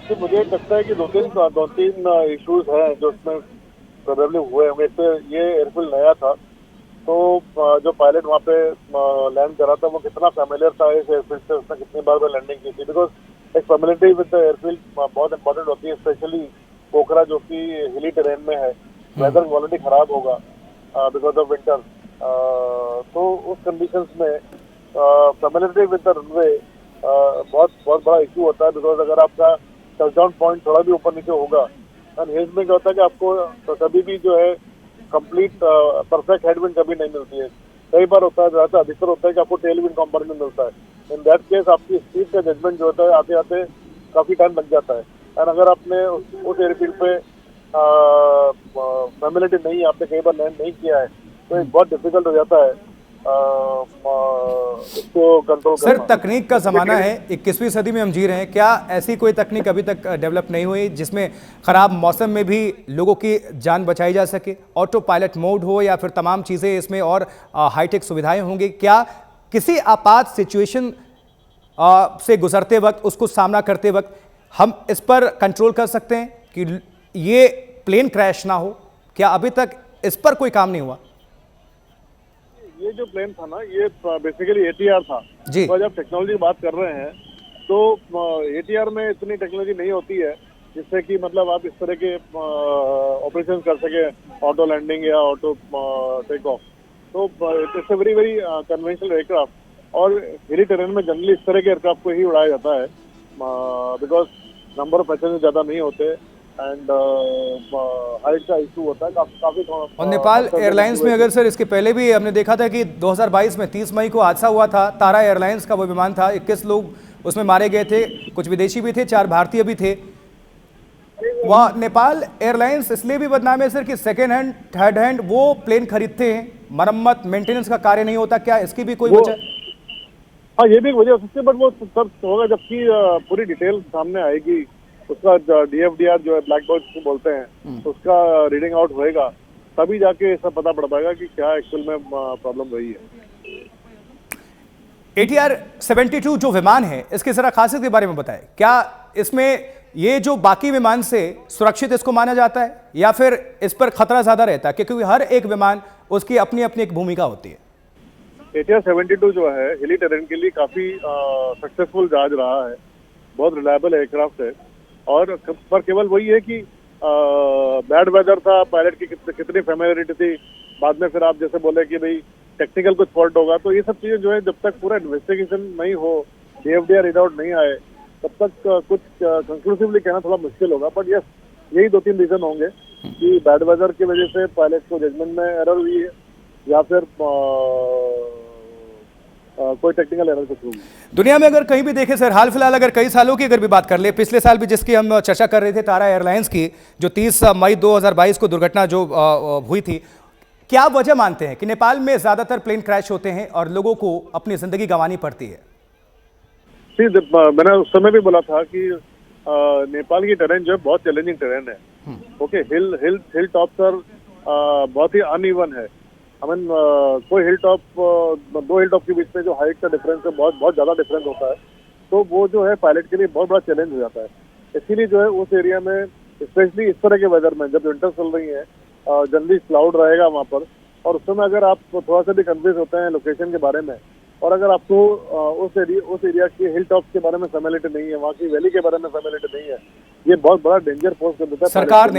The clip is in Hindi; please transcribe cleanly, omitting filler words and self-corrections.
तो मुझे लगता है कि दो तीन इश्यूज हैं जो उसमें प्रोबेबली हुए होंगे। तो ये एयरफील्ड नया था, तो जो पायलट वहाँ पे लैंड कर रहा था वो कितना फेमिलियर था इस एयरफील्ड से, उसने कितनी बार वो लैंडिंग की थी। बिकॉज एक फेमिलियरिटी विद द एयरफील्ड बहुत इंपॉर्टेंट होती है, स्पेशली पोखरा जो कि हिली टेरेन में है। वेदर ऑलरेडी खराब होगा बिकॉज ऑफ विंटर। तो उस कंडीशंस में फेमिलियरिटी विद द रनवे बहुत बहुत बड़ा इशू होता है। बिकॉज अगर आपका टचडाउन पॉइंट थोड़ा भी ऊपर नीचे होगा, एंड हिल्स में क्या होता है कि आपको तो कभी भी जो है कंप्लीट परफेक्ट हेडविंड कभी नहीं मिलती है। कई बार होता है, ज़्यादा अधिकतर होता है कि आपको टेल विंड कंपार्टमेंट मिलता है। इन दैट केस आपकी स्पीड का जजमेंट जो होता है आते आते काफ़ी टाइम लग जाता है। एंड अगर आपने उस एयरफील्ड पे फैमिलिटी नहीं, आपने कई बार लैंड नहीं किया है, तो ये बहुत डिफिकल्ट हो जाता है इसको कंट्रोल सर, करना। तकनीक का ज़माना है, 21वीं सदी में हम जी रहे हैं। क्या ऐसी कोई तकनीक अभी तक डेवलप नहीं हुई जिसमें ख़राब मौसम में भी लोगों की जान बचाई जा सके? ऑटो पायलट मोड हो या फिर तमाम चीज़ें इसमें और हाईटेक सुविधाएं होंगी? क्या किसी आपात सिचुएशन से गुजरते वक्त, उसको सामना करते वक्त हम इस पर कंट्रोल कर सकते हैं कि ये प्लेन क्रैश ना हो? क्या अभी तक इस पर कोई काम नहीं हुआ? ये जो प्लेन था ना, ये बेसिकली एटीआर था। जी। तो जब टेक्नोलॉजी की बात कर रहे हैं तो एटीआर में इतनी टेक्नोलॉजी नहीं होती है जिससे कि मतलब आप इस तरह के ऑपरेशन कर सके, ऑटो लैंडिंग या ऑटो टेक ऑफ। तो it's a very very conventional aircraft. और हिली टेरेन में जनरली इस तरह के एयरक्राफ्ट को ही उड़ाया जाता है बिकॉज नंबर ऑफ पैसेंजर ज़्यादा नहीं होते एंड हाइट का इशू होता है काफी। और नेपाल एयरलाइंस में अगर सर, इसके पहले भी हमने देखा था कि 2022 में 30 मई को हादसा हुआ था। तारा एयरलाइंस का वो विमान था, 21 लोग उसमें मारे गए थे, कुछ विदेशी भी थे, 4 भारतीय भी थे। वह नेपाल एयरलाइंस इसलिए भी बदनाम है सर कि सेकेंड हैंड, थर्ड हैंड वो प्लेन खरीदते हैं, मरम्मत मेंटेनेंस का कार्य नहीं होता। क्या इसकी भी कोई वजह? हाँ, ये भी एक वजह हो सकती है, बट वो तब होगा जबकि पूरी डिटेल सामने आएगी। उसका डीएफडीआर जो है, ब्लैक बॉक्स बोलते हैं, तो उसका रीडिंग आउट होएगा, तभी जाके सब पता पड़ पाएगा कि क्या एक्चुअल में प्रॉब्लम रही है। ATR 72 जो विमान है, इसकी जरा खासियत के बारे में बताएं। क्या इसमें ये जो बाकी विमान से सुरक्षित इसको माना जाता है या फिर इस पर खतरा ज्यादा रहता है? क्योंकि हर एक विमान उसकी अपनी अपनी एक भूमिका होती है। ATR 72 जो है हिली टेरेन के लिए काफी सक्सेसफुल जहाज रहा है, बहुत रिलायबल एयरक्राफ्ट है। और पर केवल वही है कि बैड वेदर था, पायलट की कितनी फेमिलियरिटी थी, बाद में फिर आप जैसे बोले कि भाई टेक्निकल कुछ फॉल्ट होगा, तो ये सब चीजें जो है जब तक पूरा इन्वेस्टिगेशन नहीं हो, डीएफडीआर रिडआउट नहीं आए, तब तक कुछ कंक्लूसिवली कहना थोड़ा मुश्किल होगा। बट यस, यही 2-3 रीजन होंगे कि बैड वेदर की वजह से पायलट को जजमेंट में एरर हुई है या फिर कोई टेक्निकल एरर के थ्रू। दुनिया में अगर कहीं भी देखें सर, हाल फिलहाल अगर कई सालों की अगर भी बात कर ले, पिछले साल भी जिसकी हम चर्चा कर रहे थे, तारा एयरलाइंस की, जो 30 मई 2022 को दुर्घटना जो हुई थी, क्या वजह मानते हैं कि नेपाल में ज्यादातर प्लेन क्रैश होते हैं और लोगों को अपनी जिंदगी गंवानी पड़ती है? मैंने उस समय भी बोला था कि नेपाल की टेरेन जो है बहुत चैलेंजिंग टेरेन है। ओके, हिल टॉप पर बहुत ही अनइवन है। आई मीन कोई हिल टॉप, 2 हिल टॉप के बीच में जो हाइट का डिफरेंस है, बहुत बहुत ज्यादा डिफरेंस होता है। तो वो जो है पायलट के लिए बहुत बड़ा चैलेंज हो जाता है। इसीलिए जो है उस एरिया में, स्पेशली इस तरह के वेदर में, जब विंटर चल रही है, जनरली क्लाउड रहेगा वहाँ पर, और उस समय अगर आप थोड़ा सा भी कंफ्यूज होते हैं लोकेशन के बारे में, और अगर आपको उस एरिया के हिल टॉप के बारे में फेमिलियरिटी नहीं है, वहाँ की वैली के बारे में फेमिलियरिटी नहीं है, ये बहुत बड़ा डेंजर पोस्ट कर देता है। सरकार ने